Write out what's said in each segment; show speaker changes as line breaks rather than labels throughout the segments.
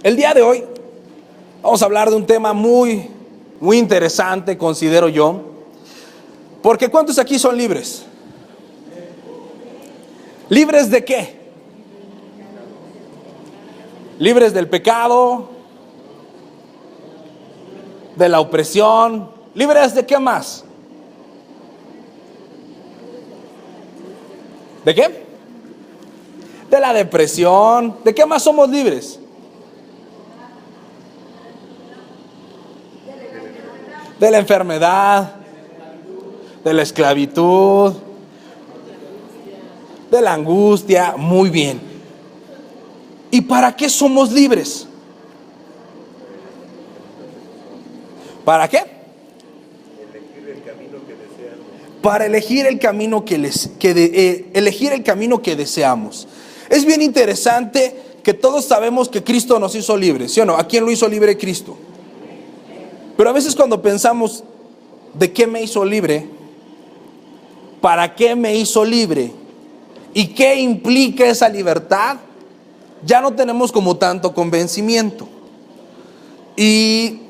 El día de hoy vamos a hablar de un tema muy interesante, considero yo. Porque ¿cuántos aquí son libres? ¿Libres de qué? Libres del pecado, de la opresión. ¿Libres de qué más? ¿De qué? De la depresión. ¿De qué más somos libres? De la enfermedad, de la esclavitud, de la angustia. Muy bien. ¿Y para qué somos libres? ¿Para qué?
Elegir el camino que deseamos.
Para elegir el camino que deseamos. Es bien interesante que todos sabemos que Cristo nos hizo libres, ¿sí o no? ¿A quién lo hizo libre Cristo? Pero a veces cuando pensamos, ¿de qué me hizo libre? ¿Para qué me hizo libre? ¿Y qué implica esa libertad? Ya no tenemos como tanto convencimiento. Y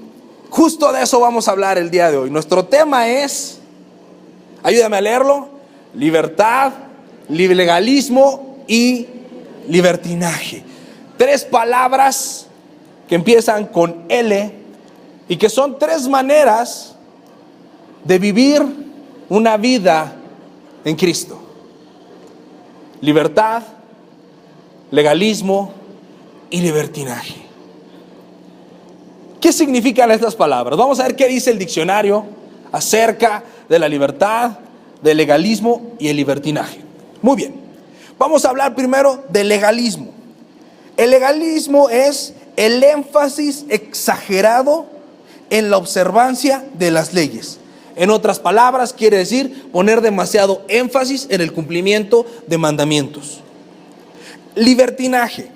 justo de eso vamos a hablar el día de hoy. Nuestro tema es, ayúdame a leerlo: libertad, legalismo y libertinaje. 3 palabras que empiezan con L y que son 3 maneras de vivir una vida en Cristo: libertad, legalismo y libertinaje. ¿Qué significan estas palabras? Vamos a ver qué dice el diccionario acerca de la libertad, del legalismo y el libertinaje. Muy bien, vamos a hablar primero del legalismo. El legalismo es el énfasis exagerado en la observancia de las leyes. En otras palabras, quiere decir poner demasiado énfasis en el cumplimiento de mandamientos. Libertinaje.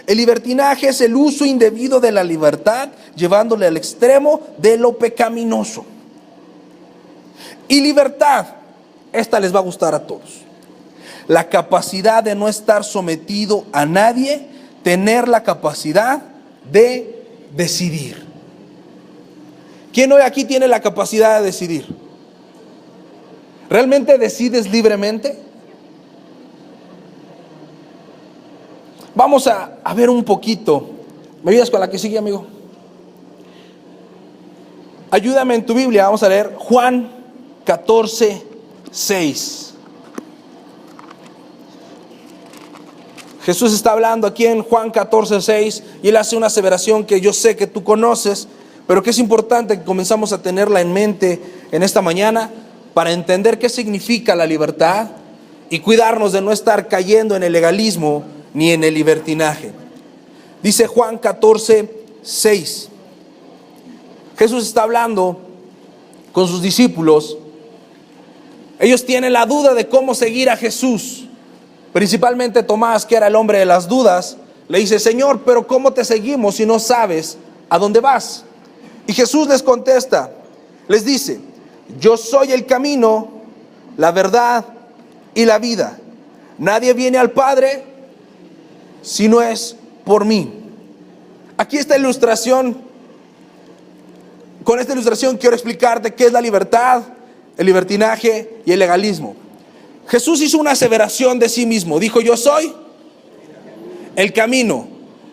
El libertinaje es el uso indebido de la libertad, llevándole al extremo de lo pecaminoso. Y libertad, esta les va a gustar a todos: la capacidad de no estar sometido a nadie, tener la capacidad de decidir. ¿Quién hoy aquí tiene la capacidad de decidir? ¿Realmente decides libremente? Vamos a ver un poquito. ¿Me ayudas con la que sigue, amigo? Ayúdame en tu Biblia. Vamos a leer Juan 14:6. Jesús está hablando aquí en Juan 14:6 y él hace una aseveración que yo sé que tú conoces, pero que es importante que comenzamos a tenerla en mente en esta mañana para entender qué significa la libertad y cuidarnos de no estar cayendo en el legalismo ni en el libertinaje. Dice Juan 14:6. Jesús está hablando con sus discípulos. Ellos tienen la duda de cómo seguir a Jesús. Principalmente Tomás, que era el hombre de las dudas, le dice: Señor, pero ¿cómo te seguimos si no sabes a dónde vas? Y Jesús les contesta, les dice: yo soy el camino, la verdad y la vida. Nadie viene al Padre si no es por mí. Aquí esta ilustración, con esta ilustración quiero explicarte qué es la libertad, el libertinaje y el legalismo. Jesús hizo una aseveración de sí mismo. Dijo: yo soy el camino,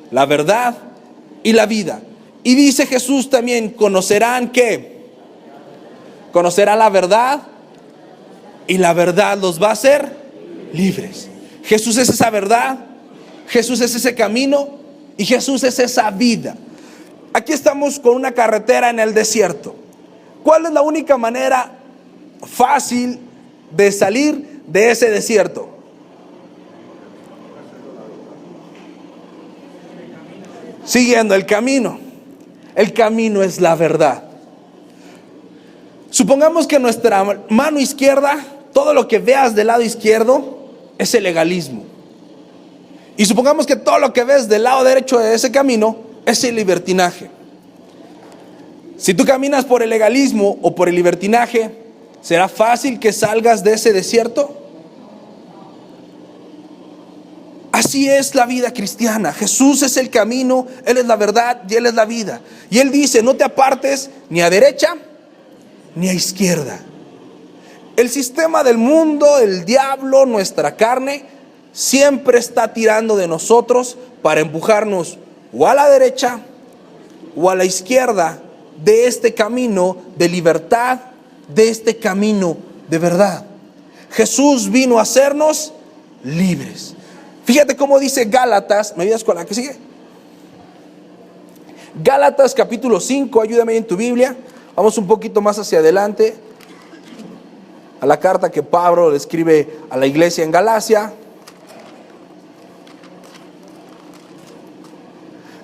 la verdad y la vida. Y dice Jesús también: conocerán ¿qué? Conocerán la verdad y la verdad los va a hacer libres. Jesús es esa verdad, Jesús es ese camino y Jesús es esa vida. Aquí estamos con una carretera en el desierto. ¿Cuál es la única manera fácil de salir de ese desierto? Siguiendo el camino. El camino es la verdad. Supongamos que nuestra mano izquierda, todo lo que veas del lado izquierdo es el legalismo. Y supongamos que todo lo que ves del lado derecho de ese camino es el libertinaje. Si tú caminas por el legalismo o por el libertinaje, ¿será fácil que salgas de ese desierto? Así es la vida cristiana. Jesús es el camino, Él es la verdad y Él es la vida. Y Él dice, no te apartes ni a derecha ni a izquierda. El sistema del mundo, el diablo, nuestra carne, siempre está tirando de nosotros para empujarnos o a la derecha o a la izquierda de este camino de libertad, de este camino de verdad. Jesús vino a hacernos libres. Fíjate cómo dice Gálatas, ¿me ayudas con la que sigue? Gálatas capítulo 5, ayúdame en tu Biblia. Vamos un poquito más hacia adelante a la carta que Pablo le escribe a la iglesia en Galacia.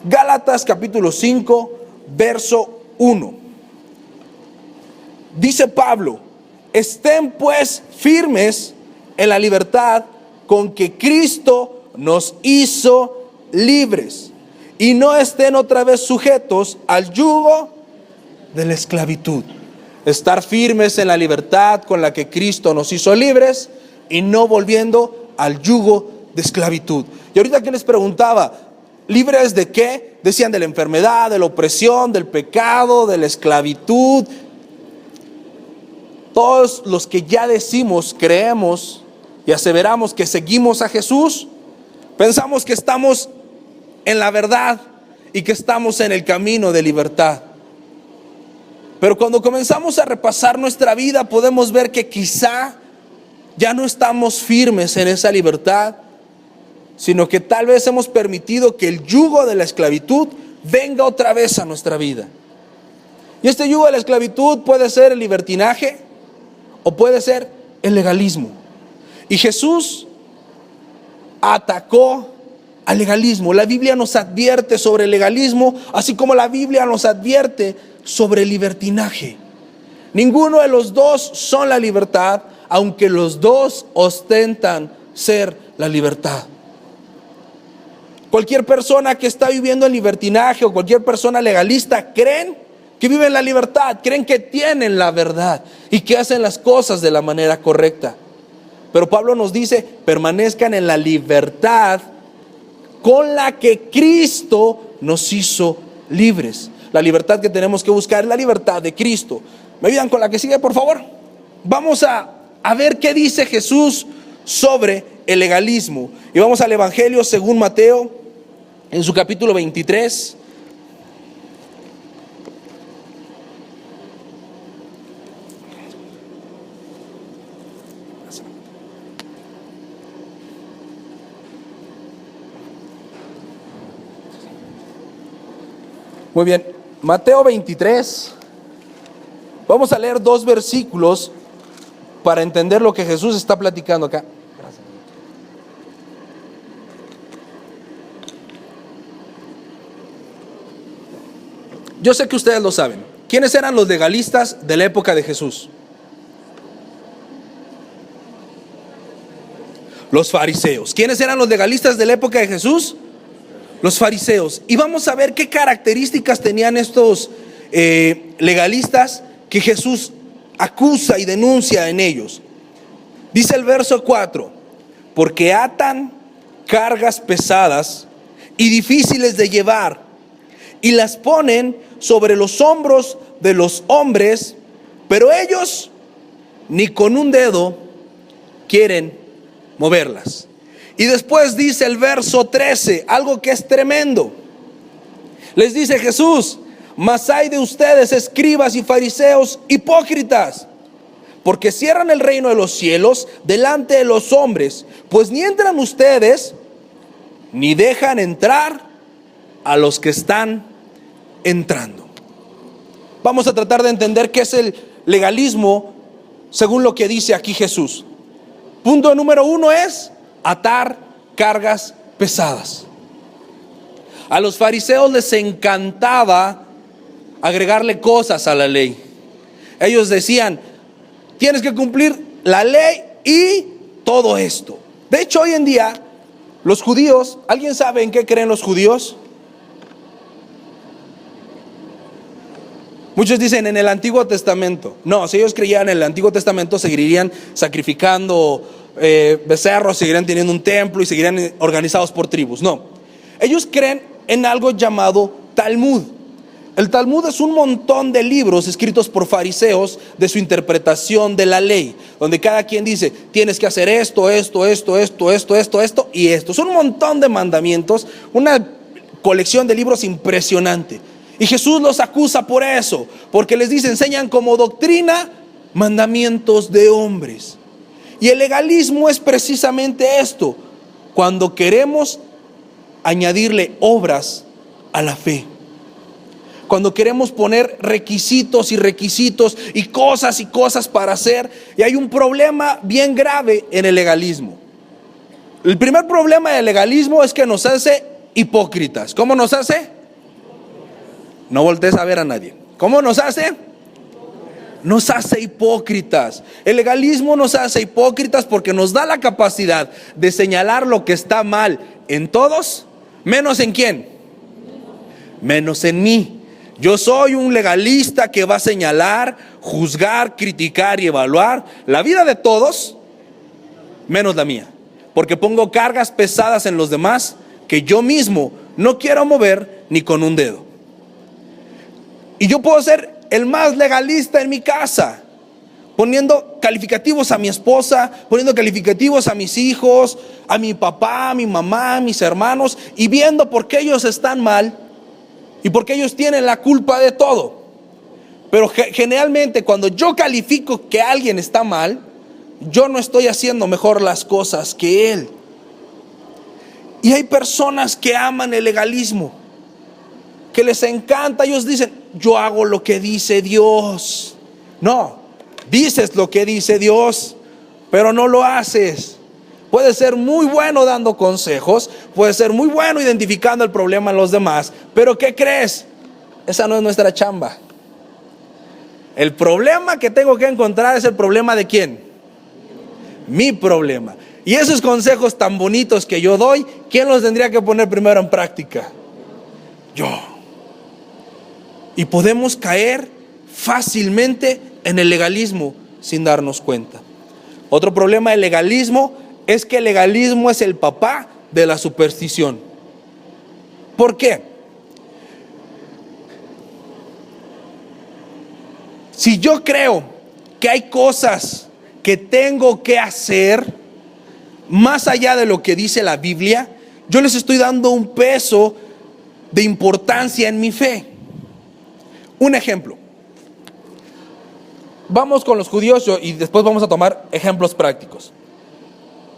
Gálatas capítulo 5, verso 1. Dice Pablo, estén pues firmes en la libertad con que Cristo nos hizo libres, y no estén otra vez sujetos al yugo de la esclavitud. Estar firmes en la libertad con la que Cristo nos hizo libres y no volviendo al yugo de esclavitud. Y ahorita que les preguntaba, ¿libres de qué? Decían de la enfermedad, de la opresión, del pecado, de la esclavitud. Todos los que ya decimos, creemos y aseveramos que seguimos a Jesús, pensamos que estamos en la verdad y que estamos en el camino de libertad. Pero cuando comenzamos a repasar nuestra vida, podemos ver que quizá ya no estamos firmes en esa libertad, sino que tal vez hemos permitido que el yugo de la esclavitud venga otra vez a nuestra vida. Y este yugo de la esclavitud puede ser el libertinaje o puede ser el legalismo. Y Jesús atacó al legalismo. La Biblia nos advierte sobre el legalismo, así como la Biblia nos advierte sobre el libertinaje. Ninguno de los dos son la libertad, aunque los dos ostentan ser la libertad. Cualquier persona que está viviendo el libertinaje o cualquier persona legalista creen que viven la libertad, creen que tienen la verdad y que hacen las cosas de la manera correcta. Pero Pablo nos dice, permanezcan en la libertad con la que Cristo nos hizo libres. La libertad que tenemos que buscar es la libertad de Cristo. ¿Me ayudan con la que sigue, por favor? Vamos a ver qué dice Jesús sobre el legalismo. Y vamos al Evangelio según Mateo, en su capítulo 23. Muy bien, Mateo 23, vamos a leer 2 versículos para entender lo que Jesús está platicando acá. Yo sé que ustedes lo saben. ¿Quiénes eran los legalistas de la época de Jesús? Los fariseos. ¿Quiénes eran los legalistas de la época de Jesús? Los fariseos. Y vamos a ver qué características tenían estos legalistas que Jesús acusa y denuncia en ellos. Dice el verso 4: porque atan cargas pesadas y difíciles de llevar y las ponen sobre los hombros de los hombres, pero ellos ni con un dedo quieren moverlas. Y después dice el verso 13, algo que es tremendo. Les dice Jesús: mas hay de ustedes, escribas y fariseos hipócritas, porque cierran el reino de los cielos delante de los hombres, pues ni entran ustedes, ni dejan entrar a los que están entrando. Vamos a tratar de entender qué es el legalismo según lo que dice aquí Jesús. Punto número 1 es atar cargas pesadas. A los fariseos les encantaba agregarle cosas a la ley. Ellos decían: tienes que cumplir la ley y todo esto. De hecho, hoy en día los judíos, ¿alguien sabe en qué creen los judíos? Muchos dicen en el Antiguo Testamento. No, si ellos creían en el Antiguo Testamento, seguirían sacrificando becerros, seguirían teniendo un templo y seguirían organizados por tribus. No, ellos creen en algo llamado Talmud. El Talmud es un montón de libros escritos por fariseos de su interpretación de la ley, donde cada quien dice, tienes que hacer esto y esto. Es un montón de mandamientos, una colección de libros impresionante. Y Jesús los acusa por eso, porque les dice, enseñan como doctrina mandamientos de hombres. Y el legalismo es precisamente esto, cuando queremos añadirle obras a la fe. Cuando queremos poner requisitos y cosas para hacer. Y hay un problema bien grave en el legalismo. El primer problema del legalismo es que nos hace hipócritas. ¿Cómo nos hace? No voltees a ver a nadie. ¿Cómo nos hace? Nos hace hipócritas. El legalismo nos hace hipócritas porque nos da la capacidad de señalar lo que está mal en todos, menos en quién. Menos en mí. Yo soy un legalista que va a señalar, juzgar, criticar y evaluar la vida de todos, menos la mía. Porque pongo cargas pesadas en los demás que yo mismo no quiero mover ni con un dedo. Y yo puedo ser el más legalista en mi casa, poniendo calificativos a mi esposa, poniendo calificativos a mis hijos, a mi papá, a mi mamá, a mis hermanos, y viendo por qué ellos están mal y por qué ellos tienen la culpa de todo. Pero generalmente cuando yo califico que alguien está mal, yo no estoy haciendo mejor las cosas que él. Y hay personas que aman el legalismo, que les encanta. Ellos dicen, yo hago lo que dice Dios. No, dices lo que dice Dios, pero no lo haces. Puedes ser muy bueno dando consejos, puedes ser muy bueno identificando el problema en los demás, pero ¿qué crees? Esa no es nuestra chamba. El problema que tengo que encontrar es el problema de ¿quién? Mi problema. Y esos consejos tan bonitos que yo doy, ¿quién los tendría que poner primero en práctica? Yo. Y podemos caer fácilmente en el legalismo sin darnos cuenta. Otro problema del legalismo es que el legalismo es el papá de la superstición. ¿Por qué? Si yo creo que hay cosas que tengo que hacer más allá de lo que dice la Biblia, yo les estoy dando un peso de importancia en mi fe. Un ejemplo. Vamos con los judíos y después vamos a tomar ejemplos prácticos.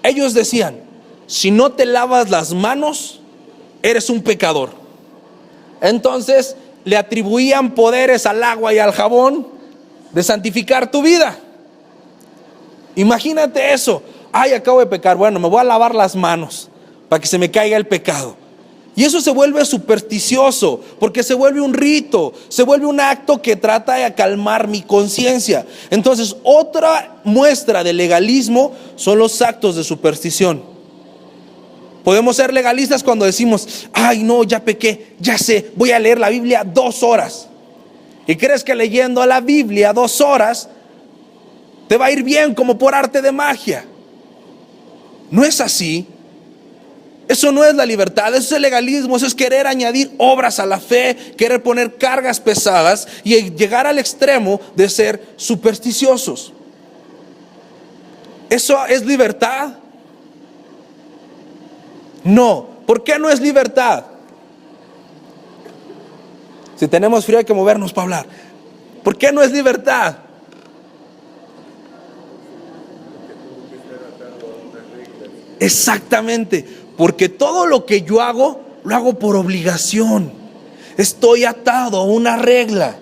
Ellos decían, si no te lavas las manos, eres un pecador. Entonces le atribuían poderes al agua y al jabón de santificar tu vida. Imagínate eso. Ay, acabo de pecar, bueno, me voy a lavar las manos para que se me caiga el pecado. Y eso se vuelve supersticioso, porque se vuelve un rito, se vuelve un acto que trata de calmar mi conciencia. Entonces, otra muestra de legalismo son los actos de superstición. Podemos ser legalistas cuando decimos, ay no, ya pequé, ya sé, voy a leer la Biblia 2 horas. Y crees que leyendo la Biblia 2 horas te va a ir bien como por arte de magia. No es así. Eso no es la libertad, eso es el legalismo, eso es querer añadir obras a la fe, querer poner cargas pesadas y llegar al extremo de ser supersticiosos. ¿Eso es libertad? No. ¿Por qué no es libertad? Si tenemos frío hay que movernos para hablar. ¿Por qué no es libertad? Exactamente. Porque todo lo que yo hago, lo hago por obligación. Estoy atado a una regla.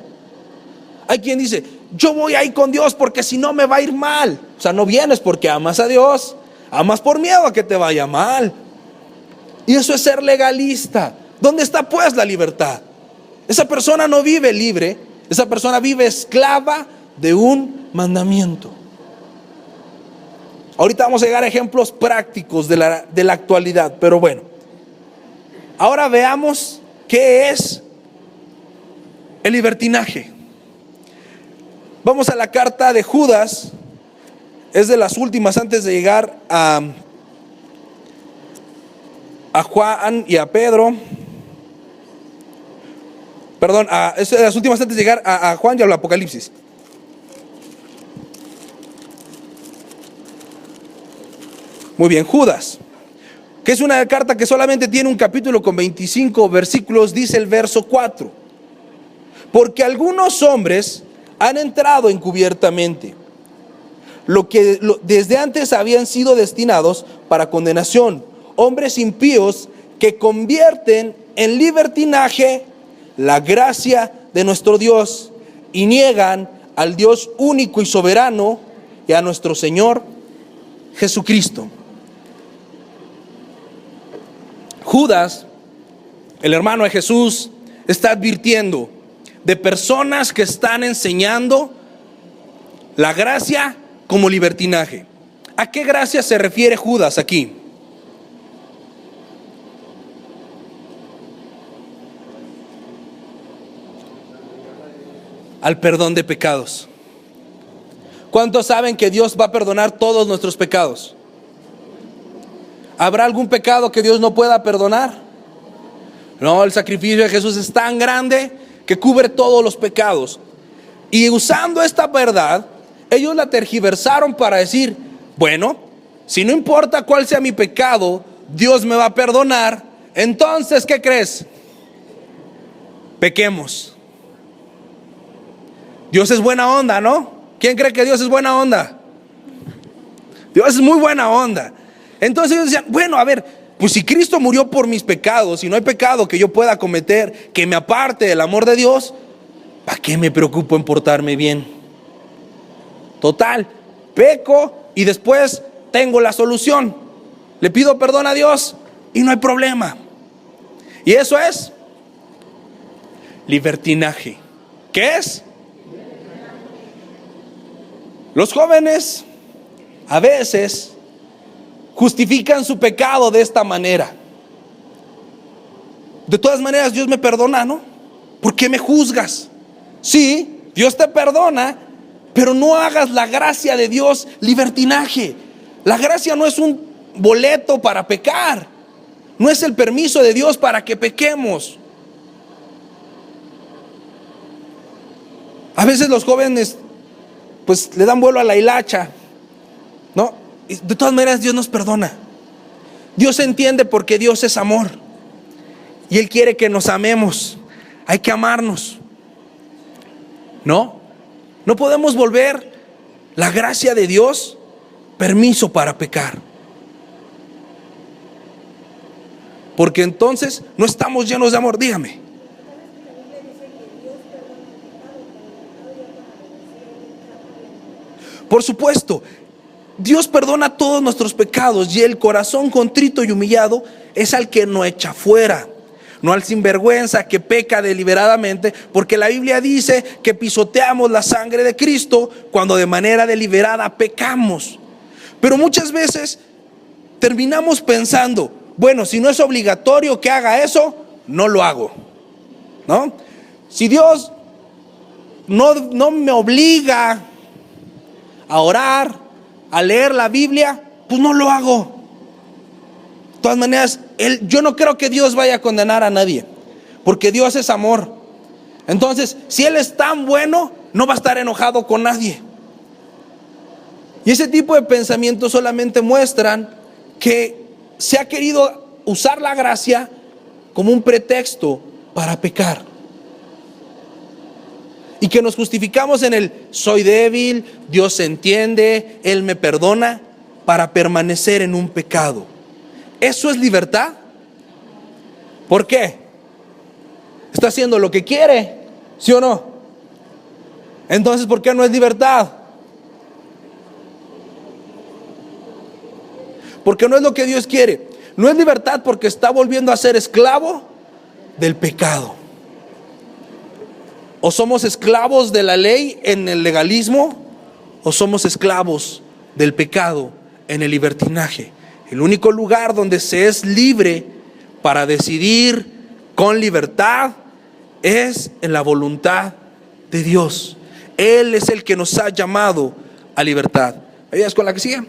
Hay quien dice, yo voy a ir con Dios porque si no me va a ir mal. O sea, no vienes porque amas a Dios, amas por miedo a que te vaya mal. Y eso es ser legalista. ¿Dónde está pues la libertad? Esa persona no vive libre, esa persona vive esclava de un mandamiento. Ahorita vamos a llegar a ejemplos prácticos de la actualidad, pero bueno. Ahora veamos qué es el libertinaje. Vamos a la carta de Judas, es de las últimas antes de llegar a Juan y a Pedro. Perdón, es de las últimas antes de llegar a Juan y al Apocalipsis. Muy bien, Judas, que es una carta que solamente tiene un capítulo con 25 versículos, dice el verso 4. Porque algunos hombres han entrado encubiertamente, desde antes habían sido destinados para condenación, hombres impíos que convierten en libertinaje la gracia de nuestro Dios y niegan al Dios único y soberano y a nuestro Señor Jesucristo. Judas, el hermano de Jesús, está advirtiendo de personas que están enseñando la gracia como libertinaje. ¿A qué gracia se refiere Judas aquí? Al perdón de pecados. ¿Cuántos saben que Dios va a perdonar todos nuestros pecados? ¿Habrá algún pecado que Dios no pueda perdonar? No, el sacrificio de Jesús es tan grande que cubre todos los pecados. Y usando esta verdad, ellos la tergiversaron para decir, bueno, si no importa cuál sea mi pecado, Dios me va a perdonar. Entonces, ¿qué crees? Pequemos. Dios es buena onda, ¿no? ¿Quién cree que Dios es buena onda? Dios es muy buena onda. Entonces ellos decían, bueno, a ver, pues si Cristo murió por mis pecados y no hay pecado que yo pueda cometer que me aparte del amor de Dios, ¿para qué me preocupo en portarme bien? Total, peco y después tengo la solución. Le pido perdón a Dios y no hay problema. Y eso es libertinaje. ¿Qué es? Los jóvenes a veces justifican su pecado de esta manera. De todas maneras, Dios me perdona, ¿no? ¿Por qué me juzgas? Sí, Dios te perdona, pero no hagas la gracia de Dios libertinaje. La gracia no es un boleto para pecar, no es el permiso de Dios para que pequemos. A veces los jóvenes pues le dan vuelo a la hilacha, ¿no? Y de todas maneras Dios nos perdona. Dios entiende porque Dios es amor y Él quiere que nos amemos. Hay que amarnos. No podemos volver la gracia de Dios permiso para pecar, porque entonces no estamos llenos de amor. Dígame. Por supuesto, Dios perdona todos nuestros pecados y el corazón contrito y humillado es al que no echa fuera, no al sinvergüenza que peca deliberadamente, porque la Biblia dice que pisoteamos la sangre de Cristo cuando de manera deliberada pecamos. Pero muchas veces terminamos pensando, bueno, si no es obligatorio que haga eso, no lo hago, ¿no? Si Dios no me obliga a orar, a leer la Biblia, pues no lo hago. De todas maneras, yo no creo que Dios vaya a condenar a nadie, porque Dios es amor. Entonces, si Él es tan bueno, no va a estar enojado con nadie. Y ese tipo de pensamientos solamente muestran que se ha querido usar la gracia como un pretexto para pecar. Y que nos justificamos en el soy débil, Dios entiende, Él me perdona, para permanecer en un pecado. ¿Eso es libertad? ¿Por qué? Está haciendo lo que quiere, ¿sí o no? Entonces, ¿por qué no es libertad? Porque no es lo que Dios quiere. No es libertad porque está volviendo a ser esclavo del pecado. O somos esclavos de la ley en el legalismo, o somos esclavos del pecado en el libertinaje. El único lugar donde se es libre para decidir con libertad es en la voluntad de Dios. Él es el que nos ha llamado a libertad. ¿Ayudas con la que sigue?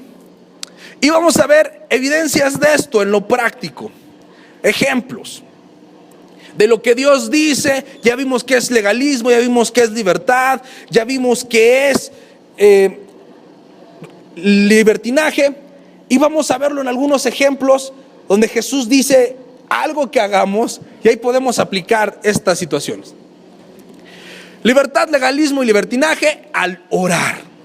Y vamos a ver evidencias de esto en lo práctico. Ejemplos de lo que Dios dice. Ya vimos que es legalismo, ya vimos que es libertad, ya vimos que es libertinaje. Y vamos a verlo en algunos ejemplos donde Jesús dice algo que hagamos y ahí podemos aplicar estas situaciones. Libertad, legalismo y libertinaje al orar.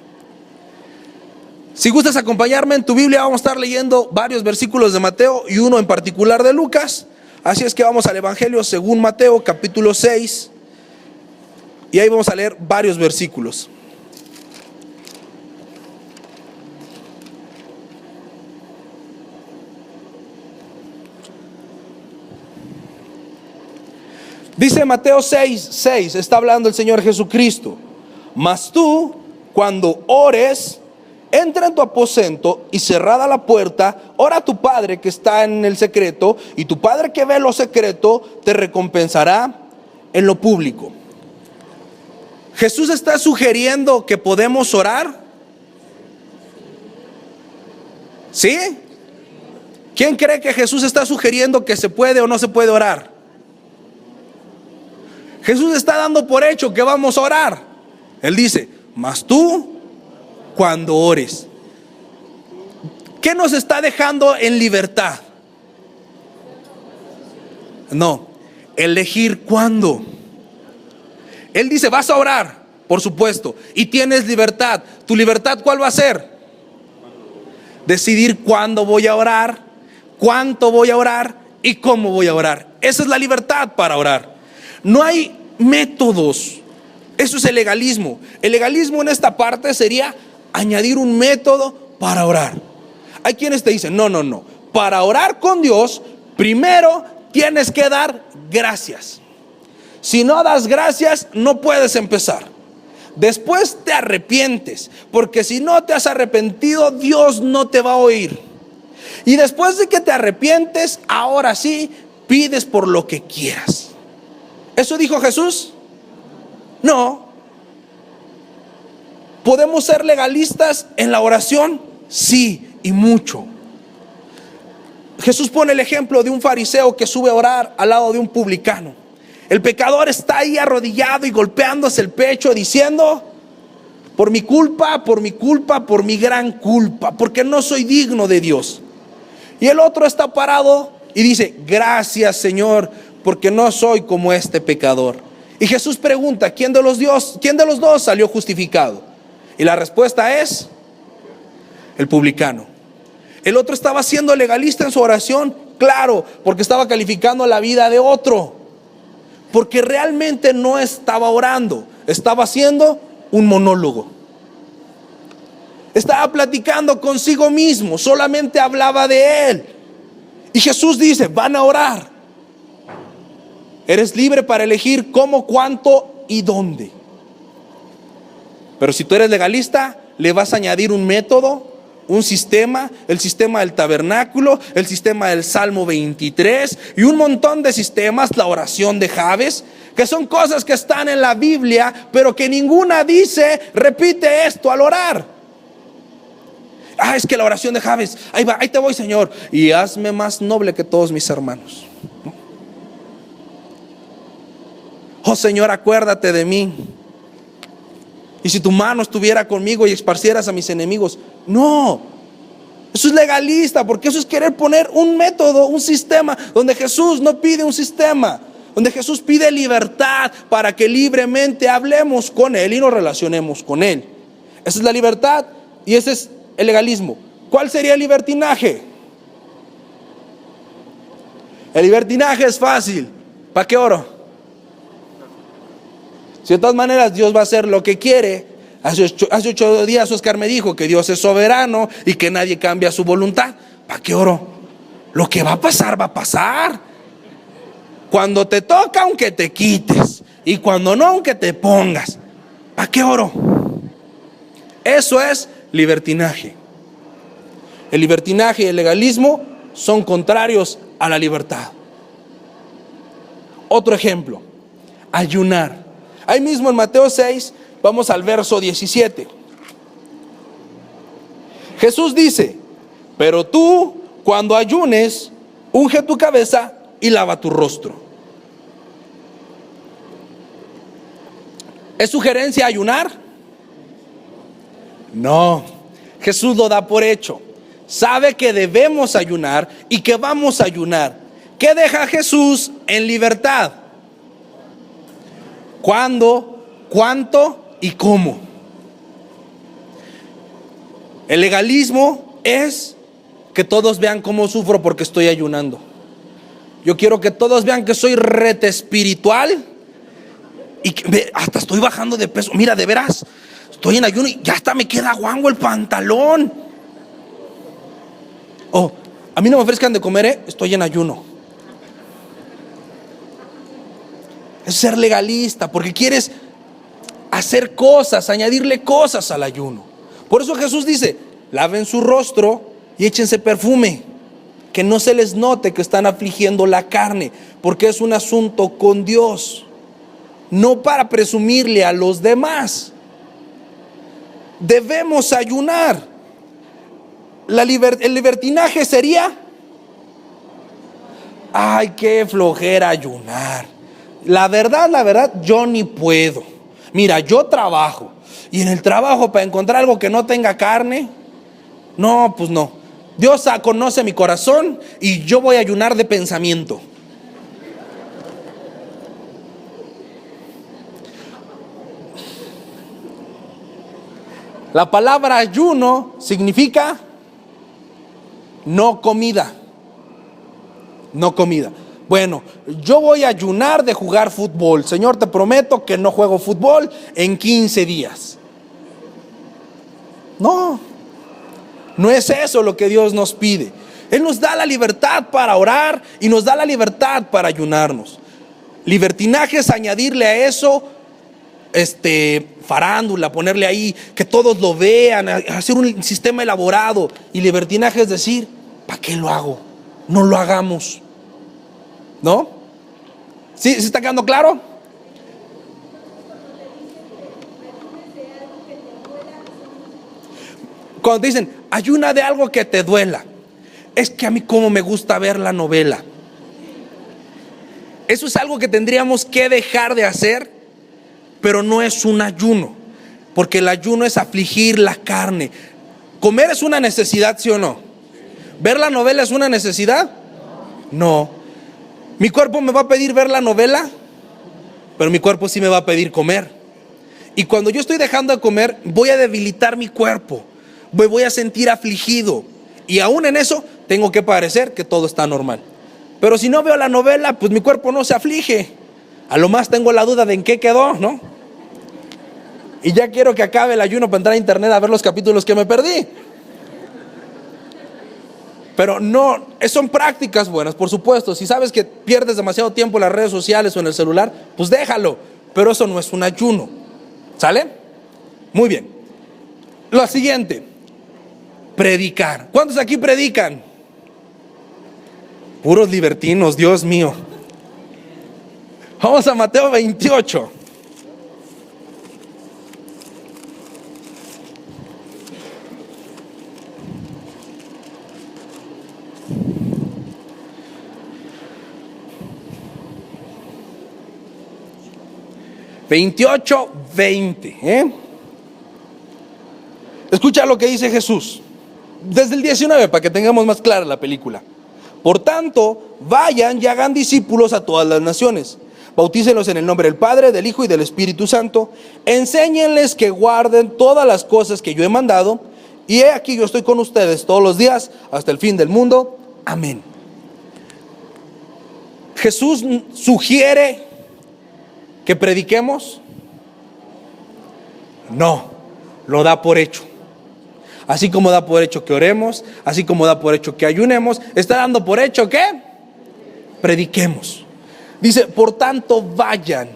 Si gustas acompañarme en tu Biblia, vamos a estar leyendo varios versículos de Mateo y uno en particular de Lucas. Así es que vamos al Evangelio según Mateo, capítulo 6, y ahí vamos a leer varios versículos. Dice Mateo 6:6, está hablando el Señor Jesucristo: mas tú, cuando ores, entra en tu aposento y cerrada la puerta, ora a tu Padre que está en el secreto, y tu Padre que ve lo secreto te recompensará en lo público. Jesús está sugiriendo que podemos orar. ¿Sí? ¿Quién cree que Jesús está sugiriendo que se puede o no se puede orar? Jesús está dando por hecho que vamos a orar. Él dice: mas tú, cuando ores. ¿Qué nos está dejando en libertad? No, elegir cuándo. Él dice: vas a orar, por supuesto, y tienes libertad. ¿Tu libertad cuál va a ser? Decidir cuándo voy a orar, cuánto voy a orar y cómo voy a orar. Esa es la libertad para orar. No hay métodos. Eso es el legalismo. El legalismo en esta parte sería añadir un método para orar. Hay quienes te dicen: no, para orar con Dios primero tienes que dar gracias. Si no das gracias, no puedes empezar. Después te arrepientes, porque si no te has arrepentido, Dios no te va a oír. Y después de que te arrepientes, ahora sí pides por lo que quieras. ¿Eso dijo Jesús? No. ¿Podemos ser legalistas en la oración? Sí, y mucho. Jesús pone el ejemplo de un fariseo que sube a orar al lado de un publicano. El pecador está ahí arrodillado y golpeándose el pecho diciendo: por mi culpa, por mi culpa, por mi gran culpa, porque no soy digno de Dios. Y el otro está parado y dice: gracias, Señor, porque no soy como este pecador. Y Jesús pregunta: ¿quién de los dos salió justificado? Y la respuesta es: el publicano. El otro estaba siendo legalista en su oración, claro, porque estaba calificando la vida de otro, porque realmente no estaba orando, estaba haciendo un monólogo. Estaba platicando consigo mismo, solamente hablaba de él. Y Jesús dice: van a orar. Eres libre para elegir cómo, cuánto y dónde. Pero si tú eres legalista, le vas a añadir un método, un sistema, el sistema del tabernáculo, el sistema del Salmo 23 y un montón de sistemas, la oración de Jabes, que son cosas que están en la Biblia, pero que ninguna dice: repite esto al orar. Es que la oración de Jabes, ahí va, ahí te voy, Señor, y hazme más noble que todos mis hermanos. Oh Señor, acuérdate de mí. Y si tu mano estuviera conmigo y esparcieras a mis enemigos. No, eso es legalista, porque eso es querer poner un método, un sistema, donde Jesús no pide un sistema, donde Jesús pide libertad para que libremente hablemos con Él y nos relacionemos con Él. Esa es la libertad y ese es el legalismo. ¿Cuál sería el libertinaje? El libertinaje es fácil. ¿Para qué oro? Si de todas maneras Dios va a hacer lo que quiere. Hace 8 días Oscar me dijo que Dios es soberano y que nadie cambia su voluntad. ¿Para qué oro? Lo que va a pasar, va a pasar. Cuando te toca, aunque te quites, y cuando no, aunque te pongas. ¿Para qué oro? Eso es libertinaje. El libertinaje y el legalismo son contrarios a la libertad. Otro ejemplo: ayunar. Ahí mismo en Mateo 6, vamos al verso 17. Jesús dice, pero tú, cuando ayunes, unge tu cabeza y lava tu rostro. ¿Es sugerencia ayunar? No, Jesús lo da por hecho. Sabe que debemos ayunar y que vamos a ayunar. ¿Qué deja Jesús en libertad? ¿Cuándo, cuánto y cómo? El legalismo es que todos vean cómo sufro porque estoy ayunando. Yo quiero que todos vean que soy rete espiritual y que hasta estoy bajando de peso. Mira, de veras, estoy en ayuno y ya hasta me queda guango el pantalón. Oh, a mí no me ofrezcan de comer, estoy en ayuno. Es ser legalista, porque quieres hacer cosas, añadirle cosas al ayuno. Por eso Jesús dice, laven su rostro y échense perfume, que no se les note que están afligiendo la carne, porque es un asunto con Dios, no para presumirle a los demás. Debemos ayunar. El libertinaje sería, ay, qué flojera ayunar. La verdad, yo ni puedo. Mira, yo trabajo, y en el trabajo para encontrar algo que no tenga carne, no, pues no. Dios conoce mi corazón y yo voy a ayunar de pensamiento. La palabra ayuno significa no comida. No comida. Bueno, yo voy a ayunar de jugar fútbol. Señor, te prometo que no juego fútbol en 15 días. No, no es eso lo que Dios nos pide. Él nos da la libertad para orar y nos da la libertad para ayunarnos. Libertinaje es añadirle a eso farándula, ponerle ahí que todos lo vean, hacer un sistema elaborado. Y libertinaje es decir, ¿para qué lo hago? No lo hagamos. ¿No? ¿Sí? ¿Se está quedando claro? Cuando te dicen, ayuna de algo que te duela, es que a mí como me gusta ver la novela. Eso es algo que tendríamos que dejar de hacer, pero no es un ayuno, porque el ayuno es afligir la carne. ¿Comer es una necesidad, sí o no? ¿Ver la novela es una necesidad? No. Mi cuerpo me va a pedir ver la novela, pero mi cuerpo sí me va a pedir comer. Y cuando yo estoy dejando de comer, voy a debilitar mi cuerpo, me voy a sentir afligido. Y aún en eso, tengo que parecer que todo está normal. Pero si no veo la novela, pues mi cuerpo no se aflige. A lo más tengo la duda de en qué quedó, ¿no? Y ya quiero que acabe el ayuno para entrar a internet a ver los capítulos que me perdí. Pero no, son prácticas buenas, por supuesto. Si sabes que pierdes demasiado tiempo en las redes sociales o en el celular, pues déjalo. Pero eso no es un ayuno. ¿Sale? Muy bien. Lo siguiente, predicar. ¿Cuántos aquí predican? Puros libertinos, Dios mío. Vamos a Mateo 28. Veintiocho, 20. Escucha lo que dice Jesús. Desde el 19, para que tengamos más clara la película. Por tanto, vayan y hagan discípulos a todas las naciones. Bautícenlos en el nombre del Padre, del Hijo y del Espíritu Santo. Enséñenles que guarden todas las cosas que yo he mandado. Y he aquí, yo estoy con ustedes todos los días hasta el fin del mundo. Amén. Jesús sugiere que prediquemos. No, lo da por hecho. Así como da por hecho que oremos, así como da por hecho que ayunemos, está dando por hecho que prediquemos. Dice, por tanto, vayan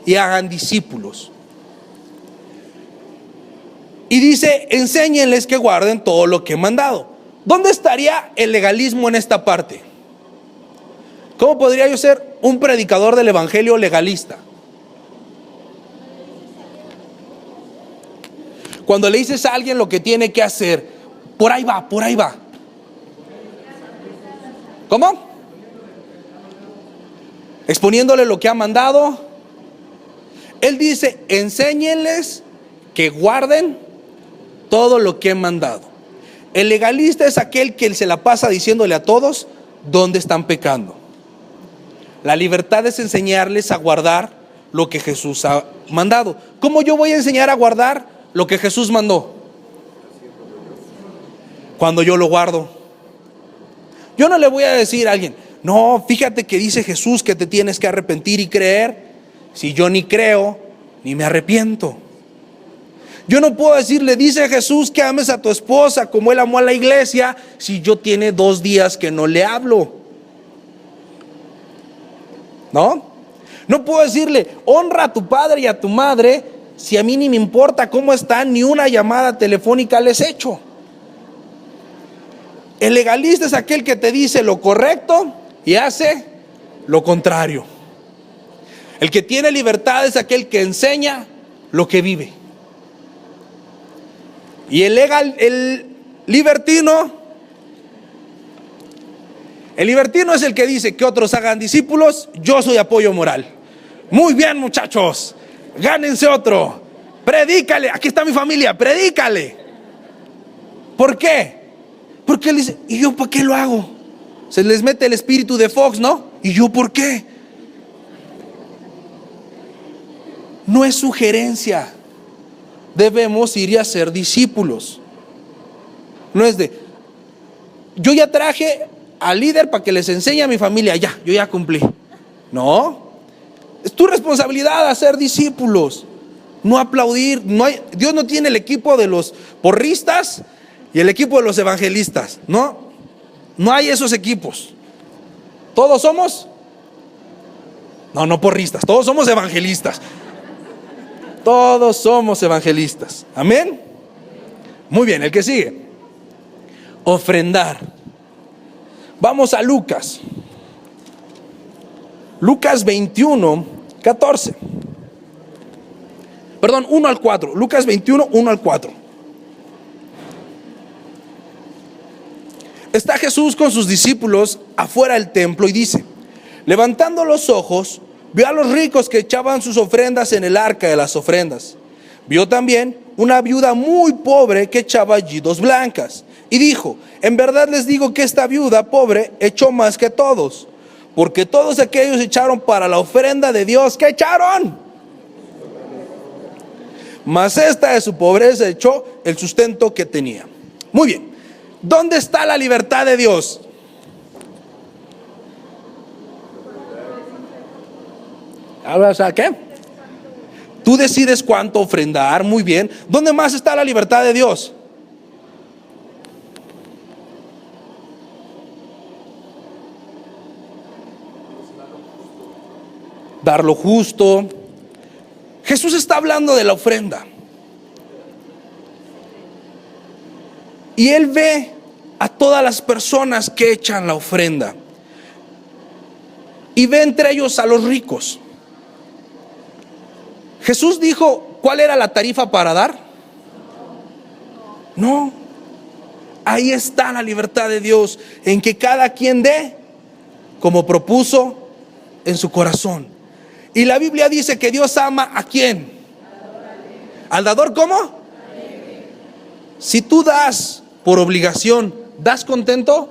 y hagan discípulos. Y dice, enséñenles que guarden todo lo que he mandado. ¿Dónde estaría el legalismo en esta parte? ¿Cómo podría yo ser un predicador del evangelio legalista? Cuando le dices a alguien lo que tiene que hacer, Por ahí va, por ahí va. ¿Cómo? Exponiéndole lo que ha mandado. Él dice, enséñenles que guarden todo lo que he mandado. El legalista es aquel que se la pasa diciéndole a todos dónde están pecando. La libertad es enseñarles a guardar lo que Jesús ha mandado. ¿Cómo yo voy a enseñar a guardar lo que Jesús mandó? Cuando yo lo guardo. Yo no le voy a decir a alguien, no, fíjate que dice Jesús que te tienes que arrepentir y creer, si yo ni creo ni me arrepiento. Yo no puedo decirle, dice Jesús que ames a tu esposa como él amó a la iglesia, si yo tiene 2 días que no le hablo. ¿No? No puedo decirle, honra a tu padre y a tu madre, si a mí ni me importa cómo están, ni una llamada telefónica les he hecho. El legalista es aquel que te dice lo correcto y hace lo contrario. El que tiene libertad es aquel que enseña lo que vive. Y el libertino es el que dice que otros hagan discípulos, yo soy apoyo moral. Muy bien, muchachos, gánense otro, predícale, aquí está mi familia, predícale. ¿Por qué? Porque él dice, ¿y yo para qué lo hago? Se les mete el espíritu de Fox, ¿no? ¿Y yo por qué? No es sugerencia. Debemos ir y hacer discípulos. No es de, yo ya traje al líder para que les enseñe a mi familia, ya, yo ya cumplí. No, es tu responsabilidad hacer discípulos, no aplaudir. Dios no tiene el equipo de los porristas y el equipo de los evangelistas, no hay esos equipos. Todos somos, no porristas, todos somos evangelistas. Todos somos evangelistas. Amén. Muy bien, el que sigue. Ofrendar. Vamos a Lucas. Lucas 21, 14. Perdón, 1 al 4. Lucas 21, 1 al 4. Está Jesús con sus discípulos afuera del templo y dice, levantando los ojos, vio a los ricos que echaban sus ofrendas en el arca de las ofrendas. Vio también una viuda muy pobre que echaba allí 2 blancas. Y dijo, en verdad les digo que esta viuda pobre echó más que todos, porque todos aquellos echaron para la ofrenda de Dios. ¿Qué echaron? Mas esta de su pobreza echó el sustento que tenía. Muy bien, ¿dónde está la libertad de Dios? ¿A qué? Tú decides cuánto ofrendar, muy bien. ¿Dónde más está la libertad de Dios? Dar lo justo. Jesús está hablando de la ofrenda. Y Él ve a todas las personas que echan la ofrenda. Y ve entre ellos a los ricos. Jesús dijo, ¿cuál era la tarifa para dar? No. Ahí está la libertad de Dios, en que cada quien dé como propuso en su corazón. Y la Biblia dice que Dios ama ¿a quién? ¿Al dador cómo? Si tú das por obligación, ¿das contento?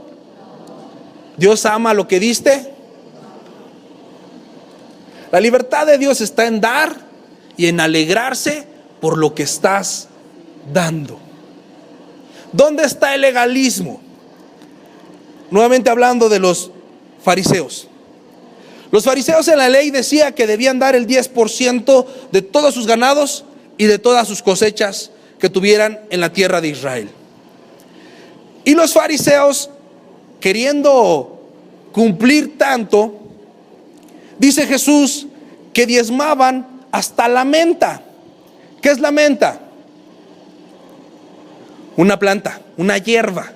¿Dios ama lo que diste? La libertad de Dios está en dar y en alegrarse por lo que estás dando. ¿Dónde está el legalismo? Nuevamente hablando de los fariseos. Los fariseos en la ley decía que debían dar el 10% de todos sus ganados y de todas sus cosechas que tuvieran en la tierra de Israel. Y los fariseos, queriendo cumplir tanto, dice Jesús que diezmaban hasta la menta. ¿Qué es la menta? Una planta, una hierba.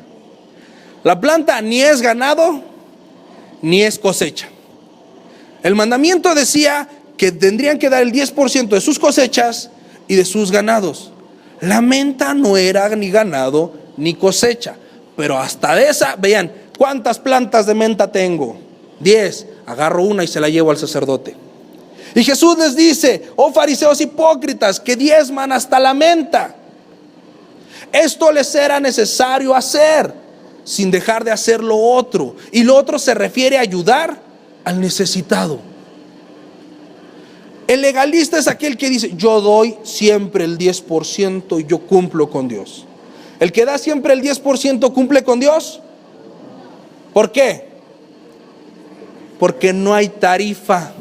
La planta ni es ganado ni es cosecha. El mandamiento decía que tendrían que dar el 10% de sus cosechas y de sus ganados. La menta no era ni ganado ni cosecha. Pero hasta de esa, vean, ¿cuántas plantas de menta tengo? 10. Agarro una y se la llevo al sacerdote. Y Jesús les dice: oh fariseos hipócritas, que diezman hasta la menta. Esto les era necesario hacer, sin dejar de hacer lo otro. Y lo otro se refiere a ayudar al necesitado. El legalista es aquel que dice: yo doy siempre el 10% y yo cumplo con Dios. El que da siempre el 10% cumple con Dios. ¿Por qué? Porque no hay tarifa.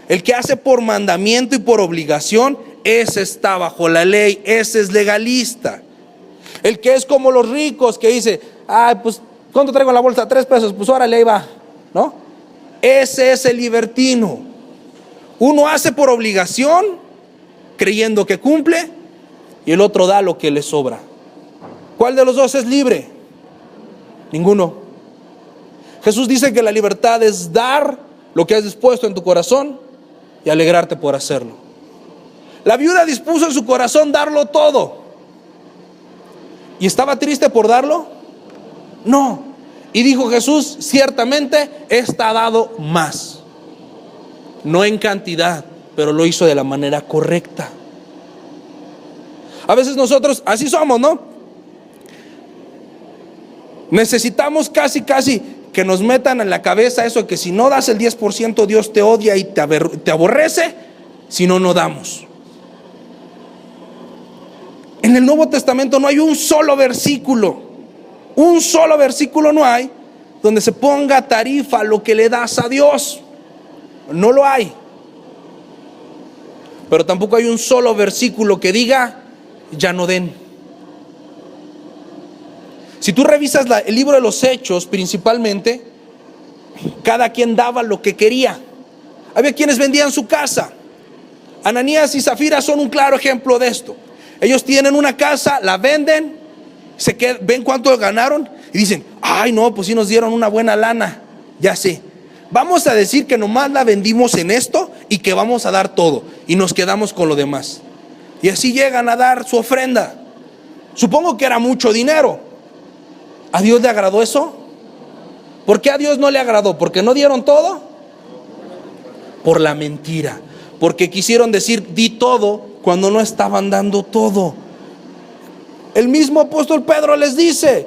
El que hace por mandamiento y por obligación, ese está bajo la ley, ese es legalista. El que es como los ricos, que dice: ay, pues, ¿cuánto traigo en la bolsa? 3 pesos, pues órale, ahí va, ¿no? Ese es el libertino. Uno hace por obligación, creyendo que cumple, y el otro da lo que le sobra. ¿Cuál de los dos es libre? Ninguno. Jesús dice que la libertad es dar lo que has dispuesto en tu corazón y alegrarte por hacerlo. La viuda dispuso en su corazón darlo todo. ¿Y estaba triste por darlo? No. Y dijo Jesús: ciertamente está dado más. No en cantidad, pero lo hizo de la manera correcta. A veces nosotros así somos, ¿no? Necesitamos casi que nos metan en la cabeza eso, que si no das el 10% Dios te odia y te aborrece, si no, no damos. En el Nuevo Testamento no hay un solo versículo no hay donde se ponga tarifa a lo que le das a Dios. No lo hay. Pero tampoco hay un solo versículo que diga: ya no den. Si tú revisas el libro de los Hechos, principalmente, cada quien daba lo que quería. Había quienes vendían su casa. Ananías y Zafira son un claro ejemplo de esto. Ellos tienen una casa, la venden, ven cuánto ganaron y dicen: ay, no, pues sí nos dieron una buena lana. Ya sé, vamos a decir que nomás la vendimos en esto y que vamos a dar todo y nos quedamos con lo demás. Y así llegan a dar su ofrenda. Supongo que era mucho dinero. ¿A Dios le agradó eso? ¿Por qué a Dios no le agradó? ¿Porque no dieron todo? Por la mentira. Porque quisieron decir: di todo, cuando no estaban dando todo. El mismo apóstol Pedro les dice: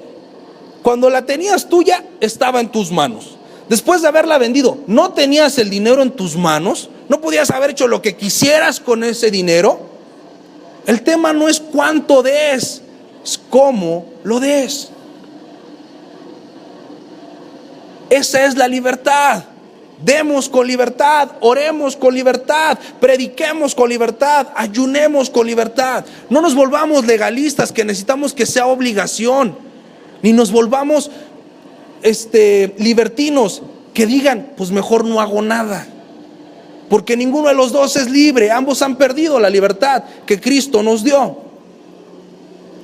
cuando la tenías tuya, estaba en tus manos. Después de haberla vendido, ¿no tenías el dinero en tus manos? ¿No podías haber hecho lo que quisieras con ese dinero? El tema no es cuánto des, es cómo lo des. Esa es la libertad. Demos con libertad, oremos con libertad, prediquemos con libertad, ayunemos con libertad. No nos volvamos legalistas, que necesitamos que sea obligación, ni nos volvamos libertinos, que digan: pues mejor no hago nada. Porque ninguno de los dos es libre. Ambos han perdido la libertad que Cristo nos dio.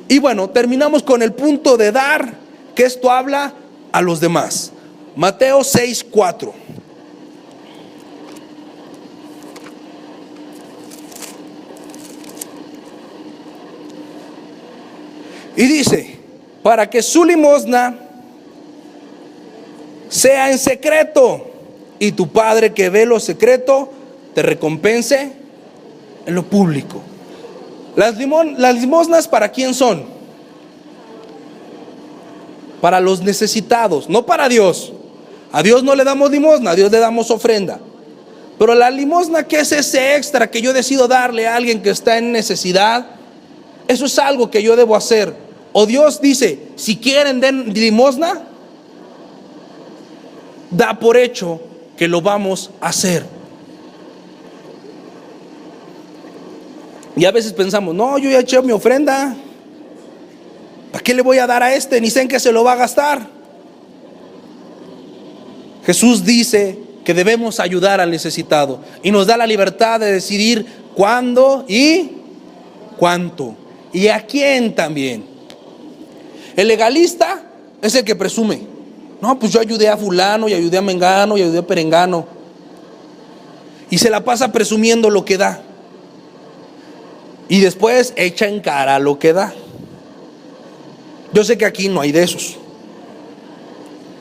Y bueno, terminamos con el punto de dar, que esto habla a los demás. Mateo 6:4. Y dice: para que su limosna sea en secreto, y tu Padre que ve lo secreto te recompense en lo público. Las limosnas, ¿para quién son? Para los necesitados, no para Dios. A Dios no le damos limosna, a Dios le damos ofrenda. Pero la limosna, ¿qué es ese extra que yo decido darle a alguien que está en necesidad? Eso es algo que yo debo hacer. O Dios dice: si quieren den limosna, da por hecho que lo vamos a hacer. Y a veces pensamos: no, yo ya eché mi ofrenda, ¿para qué le voy a dar a este? Ni sé en qué se lo va a gastar. Jesús dice que debemos ayudar al necesitado y nos da la libertad de decidir cuándo y cuánto y a quién también. El legalista es el que presume: no, pues yo ayudé a fulano y ayudé a mengano y ayudé a perengano, y se la pasa presumiendo lo que da y después echa en cara lo que da. Yo sé que aquí no hay de esos.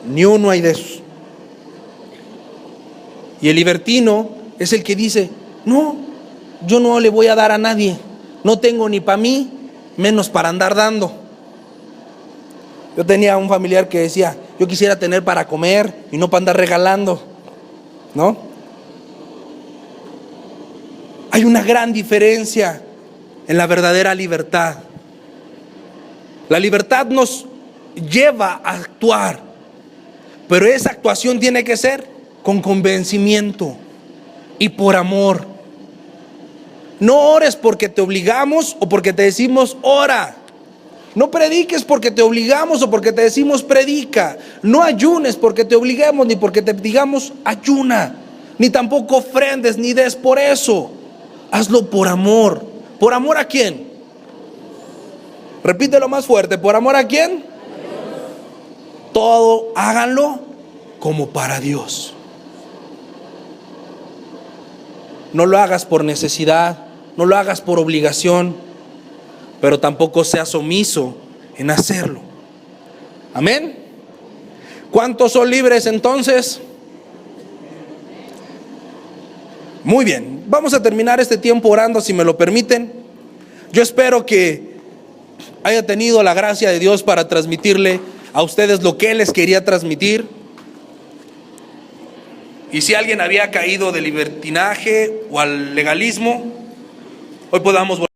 Ni uno hay de esos. Y el libertino es el que dice, no, yo no le voy a dar a nadie. No tengo ni para mí, menos para andar dando. Yo tenía un familiar que decía, yo quisiera tener para comer y no para andar regalando, ¿no? Hay una gran diferencia en la verdadera libertad. La libertad nos lleva a actuar, pero esa actuación tiene que ser con convencimiento y por amor. No ores porque te obligamos o porque te decimos ora. No prediques porque te obligamos o porque te decimos predica. No ayunes porque te obliguemos ni porque te digamos ayuna. Ni tampoco ofrendes ni des por eso. Hazlo por amor. ¿Por amor a quién? Repítelo más fuerte. ¿Por amor a quién? Todo háganlo como para Dios. No lo hagas por necesidad, no lo hagas por obligación, pero tampoco seas omiso en hacerlo. Amén. ¿Cuántos son libres entonces? Muy bien, vamos a terminar este tiempo orando, si me lo permiten. Yo espero que haya tenido la gracia de Dios para transmitirle a ustedes lo que Él les quería transmitir. Y si alguien había caído del libertinaje o al legalismo, hoy podamos volver